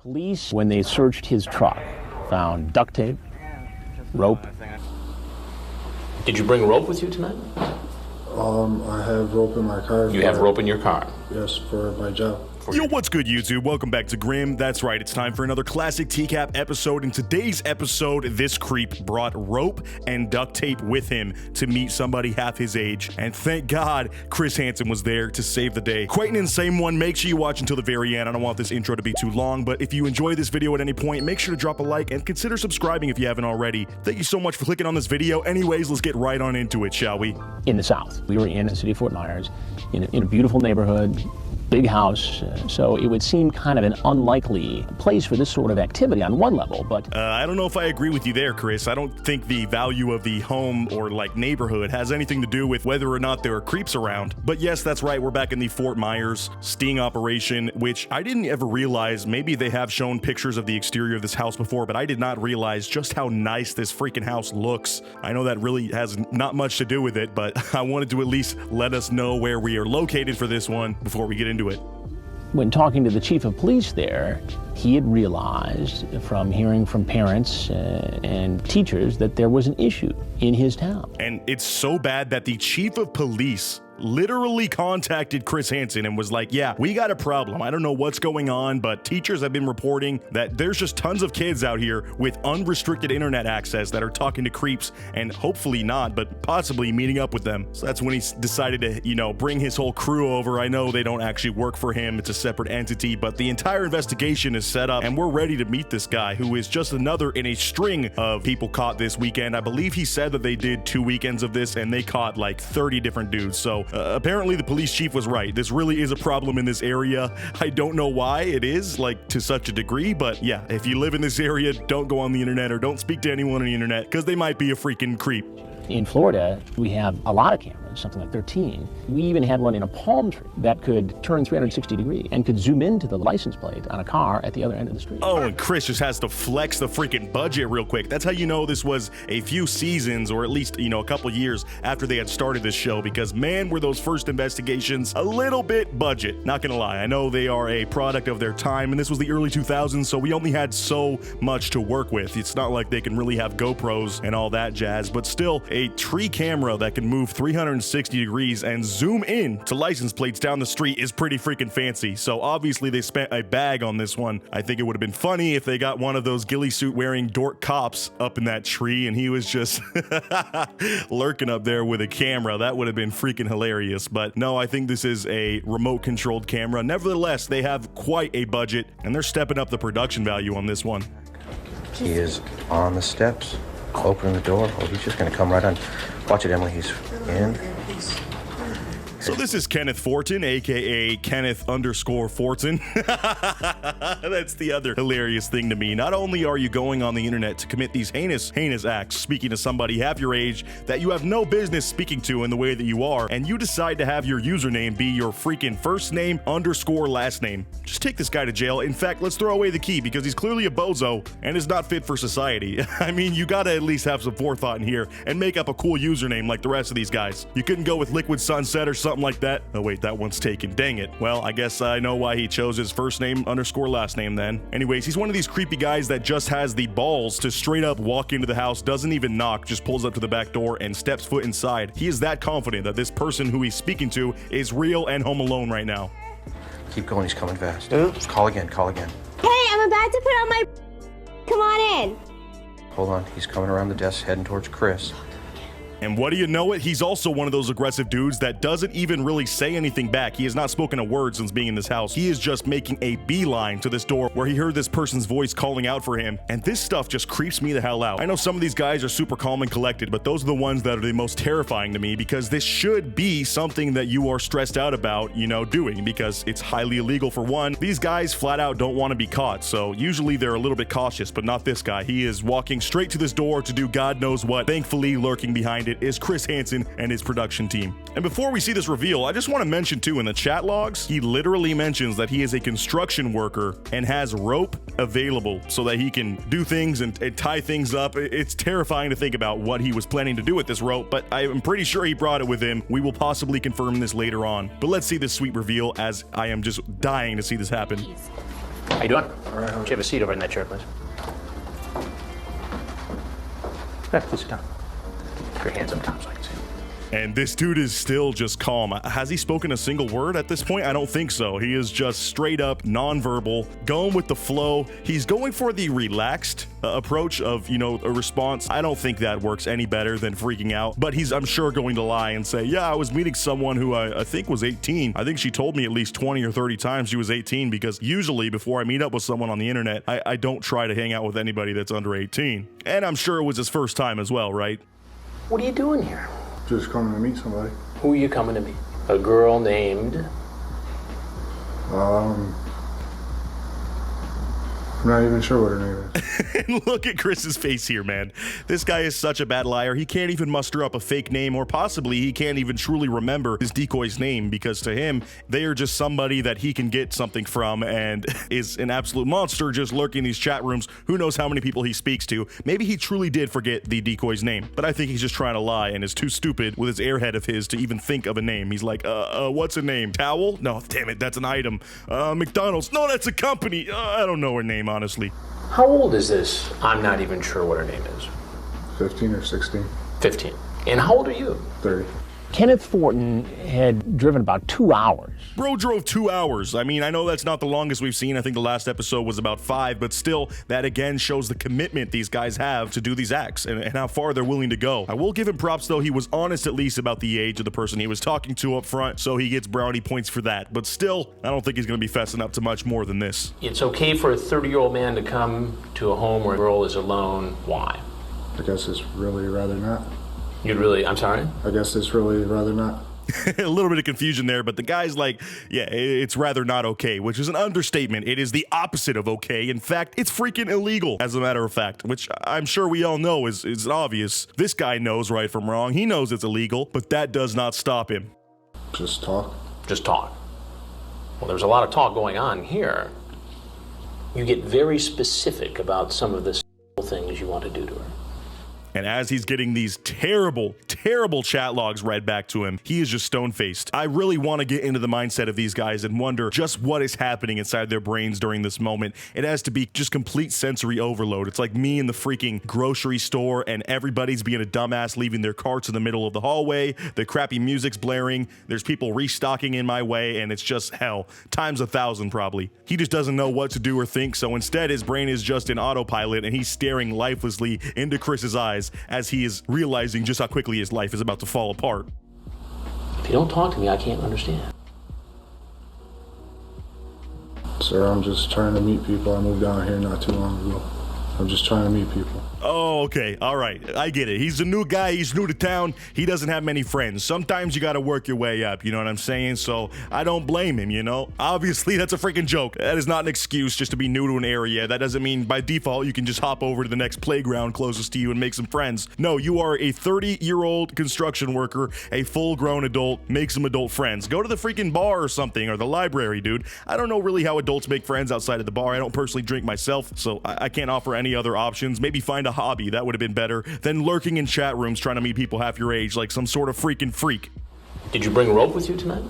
Police, when they searched his truck, found duct tape, rope. Did you bring rope with you tonight? I have rope in my car. You have rope in your car? Yes, for my job. Yo, what's good, YouTube? Welcome back to Grim. That's right, it's time for another classic TCAP episode. In today's episode, this creep brought rope and duct tape with him to meet somebody half his age. And thank God, Hes In was there to save the day. Quite an insane one. Make sure you watch until the very end. I don't want this intro to be too long, but if you enjoy this video at any point, make sure to drop a like and consider subscribing if you haven't already. Thank you so much for clicking on this video. Anyways, let's get right on into it, shall we? In the South. We were in the city of Fort Myers, in a beautiful neighborhood, big house, so it would seem kind of an unlikely place for this sort of activity on one level, but... I don't know if I agree with you there, Chris. I don't think the value of the home or, like, neighborhood has anything to do with whether or not there are creeps around. But yes, that's right, we're back in the Fort Myers sting operation, which I didn't ever realize. Maybe they have shown pictures of the exterior of this house before, but I did not realize just how nice this freaking house looks. I know that really has not much to do with it, but I wanted to at least let us know where we are located for this one before we get into it. When talking to the chief of police there, he had realized from hearing from parents and teachers that there was an issue in his town. And it's so bad that the chief of police literally contacted Hes In and was like, yeah, we got a problem. I don't know what's going on, but teachers have been reporting that there's just tons of kids out here with unrestricted internet access that are talking to creeps and hopefully not, but possibly meeting up with them. So that's when he decided to, you know, bring his whole crew over. I know they don't actually work for him. It's a separate entity, but the entire investigation is set up and we're ready to meet this guy who is just another in a string of people caught this weekend. I believe he said that they did 2 weekends of this and they caught like 30 different dudes. So apparently the police chief was right. This really is a problem in this area. I don't know why it is, like, to such a degree, but yeah, if you live in this area, don't go on the internet or don't speak to anyone on the internet because they might be a freaking creep. In Florida, we have a lot of cameras, something like 13. We even had one in a palm tree that could turn 360 degrees and could zoom into the license plate on a car at the other end of the street. Oh, and Chris just has to flex the freaking budget real quick. That's how you know this was a few seasons, or at least, you know, a couple years after they had started this show, because man, were those first investigations a little bit budget. Not gonna lie, I know they are a product of their time, and this was the early 2000s, so we only had so much to work with. It's not like they can really have GoPros and all that jazz, but still, a tree camera that can move 360 degrees and zoom in to license plates down the street is pretty freaking fancy. So obviously they spent a bag on this one. I think it would have been funny if they got one of those ghillie suit wearing dork cops up in that tree and he was just lurking up there with a camera. That would have been freaking hilarious. But no, I think this is a remote controlled camera. Nevertheless, they have quite a budget and they're stepping up the production value on this one. He is on the steps, opening the door. Oh, he's just gonna come right on. Watch it, Emily, he's in. So this is Kenneth Fortin, aka Kenneth_Fortin. That's the other hilarious thing to me. Not only are you going on the internet to commit these heinous acts, speaking to somebody half your age that you have no business speaking to in the way that you are, and you decide to have your username be your freaking first name _ last name. Just take this guy to jail. In fact, let's throw away the key because he's clearly a bozo and is not fit for society. I mean, you gotta at least have some forethought in here and make up a cool username like the rest of these guys. You couldn't go with Liquid Sunset or something like that. Oh wait, that one's taken. Dang it. Well, I guess I know why he chose his first name _ last name then. Anyways, he's one of these creepy guys that just has the balls to straight up walk into the house, doesn't even knock, just pulls up to the back door and steps foot inside. He is that confident that this person who he's speaking to is real and home alone right now. Keep going, he's coming fast. Oops. Call again, call again. Hey, I'm about to put on my... Come on in. Hold on, he's coming around the desk, heading towards Chris. And what do you know it? He's also one of those aggressive dudes that doesn't even really say anything back. He has not spoken a word since being in this house. He is just making a beeline to this door where he heard this person's voice calling out for him. And this stuff just creeps me the hell out. I know some of these guys are super calm and collected, but those are the ones that are the most terrifying to me because this should be something that you are stressed out about, you know, doing because it's highly illegal for one. These guys flat out don't want to be caught. So usually they're a little bit cautious, but not this guy. He is walking straight to this door to do God knows what. Thankfully, lurking behind it is Hes In and his production team. And before we see this reveal, I just want to mention too, in the chat logs, he literally mentions that he is a construction worker and has rope available so that he can do things and tie things up. It's terrifying to think about what he was planning to do with this rope, but I am pretty sure he brought it with him. We will possibly confirm this later on. But let's see this sweet reveal as I am just dying to see this happen. How you doing? All right, how Would you have a seat over in that chair, please? Yeah, please sit down. Keep your hands up top so I can see. And this dude is still just calm. Has he spoken a single word at this point? I don't think so. He is just straight up nonverbal, going with the flow. He's going for the relaxed approach of, you know, a response. I don't think that works any better than freaking out, but he's, I'm sure, going to lie and say, yeah, I was meeting someone who I think was 18. I think she told me at least 20 or 30 times she was 18, because usually before I meet up with someone on the internet, I don't try to hang out with anybody that's under 18. And I'm sure it was his first time as well, right? What are you doing here? Just coming to meet somebody. Who are you coming to meet? A girl named... I'm not even sure what her name is. And look at Chris's face here, man. This guy is such a bad liar. He can't even muster up a fake name, or possibly he can't even truly remember his decoy's name, because to him, they are just somebody that he can get something from and is an absolute monster just lurking in these chat rooms. Who knows how many people he speaks to. Maybe he truly did forget the decoy's name, but I think he's just trying to lie and is too stupid with his airhead of his to even think of a name. He's like, what's a name? Towel? No, damn it, that's an item. McDonald's? No, that's a company. I don't know her name, honestly. How old is this? I'm not even sure what her name is. 15 or 16. 15. And how old are you? 30. Kenneth Thornton had driven about 2 hours. Bro drove 2 hours. I mean, I know that's not the longest we've seen. I think the last episode was about 5, but still, that again shows the commitment these guys have to do these acts and how far they're willing to go. I will give him props, though. He was honest at least about the age of the person he was talking to up front, so he gets brownie points for that. But still, I don't think he's going to be fessing up to much more than this. It's okay for a 30-year-old man to come to a home where a girl is alone. Why? I guess it's really rather not. You'd really... I'm sorry? I guess it's really rather not. A little bit of confusion there, but the guy's like, yeah, it's rather not okay, which is an understatement. It is the opposite of okay. In fact, it's freaking illegal, as a matter of fact, which I'm sure we all know is obvious. This guy knows right from wrong. He knows it's illegal, but that does not stop him. Just talk. Just talk. Well, there's a lot of talk going on here. You get very specific about some of the things you want to do to her. And as he's getting these terrible, terrible chat logs read back to him, he is just stone-faced. I really want to get into the mindset of these guys and wonder just what is happening inside their brains during this moment. It has to be just complete sensory overload. It's like me in the freaking grocery store and everybody's being a dumbass, leaving their carts in the middle of the hallway. The crappy music's blaring. There's people restocking in my way, and it's just hell. Times 1,000 probably. He just doesn't know what to do or think, so instead his brain is just in autopilot and he's staring lifelessly into Chris's eyes as he is realizing just how quickly his life is about to fall apart. If you don't talk to me, I can't understand. Sir, I'm just trying to meet people. I moved down here not too long ago. I'm just trying to meet people. Oh, okay. All right. I get it. He's a new guy. He's new to town. He doesn't have many friends. Sometimes you got to work your way up. You know what I'm saying? So I don't blame him, you know? Obviously, that's a freaking joke. That is not an excuse just to be new to an area. That doesn't mean by default you can just hop over to the next playground closest to you and make some friends. No, you are a 30-year-old construction worker, a full-grown adult. Make some adult friends. Go to the freaking bar or something, or the library, dude. I don't know really how adults make friends outside of the bar. I don't personally drink myself, so I can't offer any other options. Maybe find a hobby. That would have been better than lurking in chat rooms trying to meet people half your age like some sort of freaking freak. Did you bring rope with you tonight?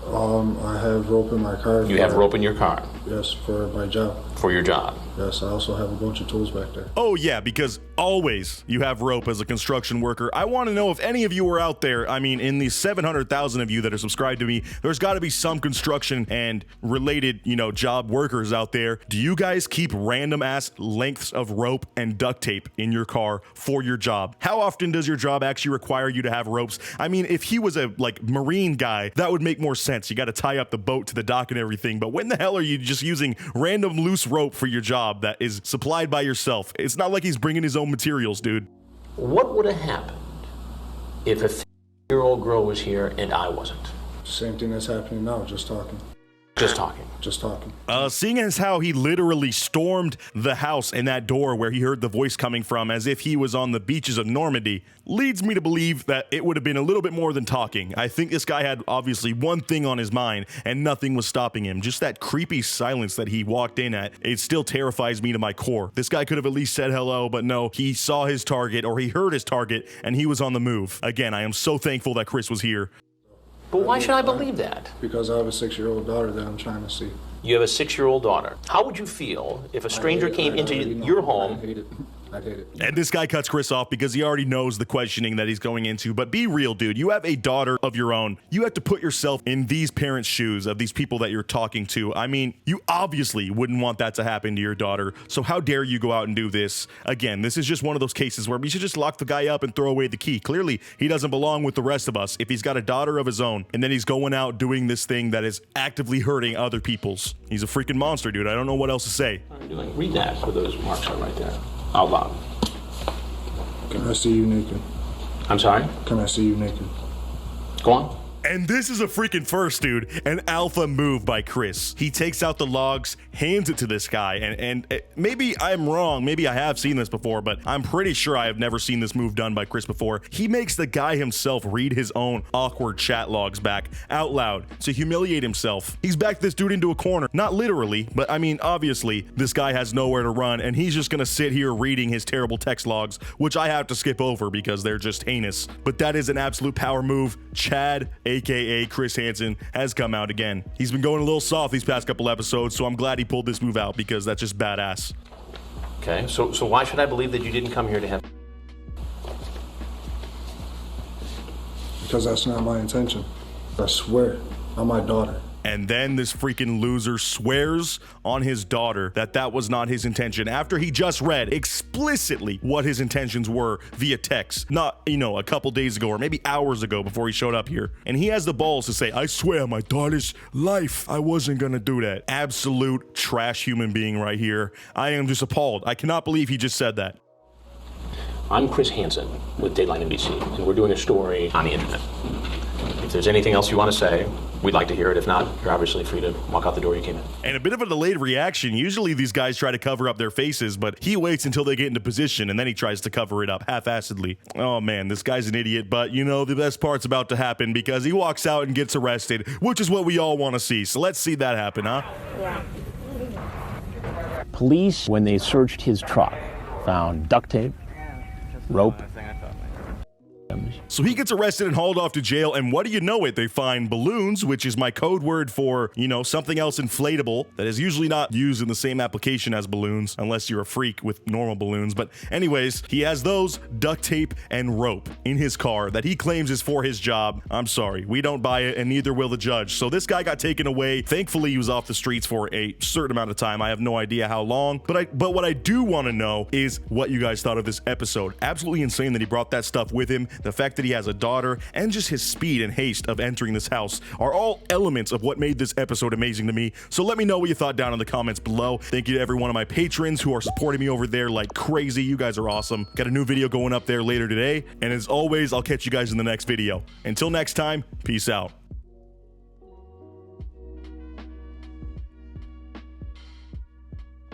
I have rope in my car. You have rope in your car? Yes, for my job. For your job? Yes, I also have a bunch of tools back there. Oh yeah, because always you have rope as a construction worker. I want to know if any of you are out there. I mean, in the 700,000 of you that are subscribed to me, there's got to be some construction and related, you know, job workers out there. Do you guys keep random ass lengths of rope and duct tape in your car for your job? How often does your job actually require you to have ropes? I mean, if he was a like marine guy, that would make more sense. You got to tie up the boat to the dock and everything. But when the hell are you just using random loose rope for your job that is supplied by yourself? It's not like he's bringing his own materials, dude. What would have happened if a 50-year-old girl was here and I wasn't? Same thing that's happening now, just talking. Just talking. Just talking. Seeing as how he literally stormed the house in that door where he heard the voice coming from as if he was on the beaches of Normandy, leads me to believe that it would have been a little bit more than talking. I think this guy had obviously one thing on his mind and nothing was stopping him. Just that creepy silence that he walked in at, it still terrifies me to my core. This guy could have at least said hello, but no, he saw his target or he heard his target and he was on the move. Again, I am so thankful that Chris was here. But why should I believe that? Because I have a 6-year-old daughter that I'm trying to see. You have a 6-year-old daughter. How would you feel if a stranger came into your home? I hate it. And this guy cuts Chris off because he already knows the questioning that he's going into. But be real, dude. You have a daughter of your own. You have to put yourself in these parents' shoes of these people that you're talking to. I mean, you obviously wouldn't want that to happen to your daughter. So how dare you go out and do this? Again, this is just one of those cases where we should just lock the guy up and throw away the key. Clearly, he doesn't belong with the rest of us if he's got a daughter of his own and then he's going out doing this thing that is actively hurting other people's. He's a freaking monster, dude. I don't know what else to say. What are you doing? Read that where those marks are right there. Out loud. Can I see you naked? I'm sorry? Can I see you naked? Go on. And this is a freaking first, dude. An alpha move by Chris. He takes out the logs, hands it to this guy, and maybe I'm wrong. Maybe I have seen this before, but I'm pretty sure I have never seen this move done by Chris before. He makes the guy himself read his own awkward chat logs back out loud to humiliate himself. He's backed this dude into a corner. Not literally, but I mean, obviously, this guy has nowhere to run, and he's just gonna sit here reading his terrible text logs, which I have to skip over because they're just heinous. But that is an absolute power move. Chad, aka Chris Hansen, has come out again. He's been going a little soft these past couple episodes, so I'm glad he pulled this move out because that's just badass. Okay, so why should I believe that you didn't come here to have... Because that's not my intention. I swear on my daughter. And then this freaking loser swears on his daughter that that was not his intention after he just read explicitly what his intentions were via text, not, you know, a couple days ago or maybe hours ago before he showed up here. And he has the balls to say, I swear on my daughter's life, I wasn't gonna do that. Absolute trash human being right here. I am just appalled. I cannot believe he just said that. I'm Chris Hansen with Dateline NBC, and we're doing a story on the internet. If there's anything else you want to say, we'd like to hear it. If not, you're obviously free to walk out the door you came in. And a bit of a delayed reaction. Usually these guys try to cover up their faces, but he waits until they get into position and then he tries to cover it up half-assedly. Oh man, this guy's an idiot, but you know, the best part's about to happen because he walks out and gets arrested, which is what we all want to see. So let's see that happen, huh? Yeah. Police, when they searched his truck, found duct tape, rope. So he gets arrested and hauled off to jail, and what do you know it? They find balloons, which is my code word for, you know, something else inflatable that is usually not used in the same application as balloons, unless you're a freak with normal balloons. But anyways, he has those, duct tape, and rope in his car that he claims is for his job. I'm sorry, we don't buy it, and neither will the judge. So this guy got taken away. Thankfully, he was off the streets for a certain amount of time. I have no idea how long, but what I do want to know is what you guys thought of this episode. Absolutely insane that he brought that stuff with him. The fact that he has a daughter and just his speed and haste of entering this house are all elements of what made this episode amazing to me. So let me know what you thought down in the comments below. Thank you to every one of my patrons who are supporting me over there like crazy. You guys are awesome. Got a new video going up there later today. And as always, I'll catch you guys in the next video. Until next time, peace out.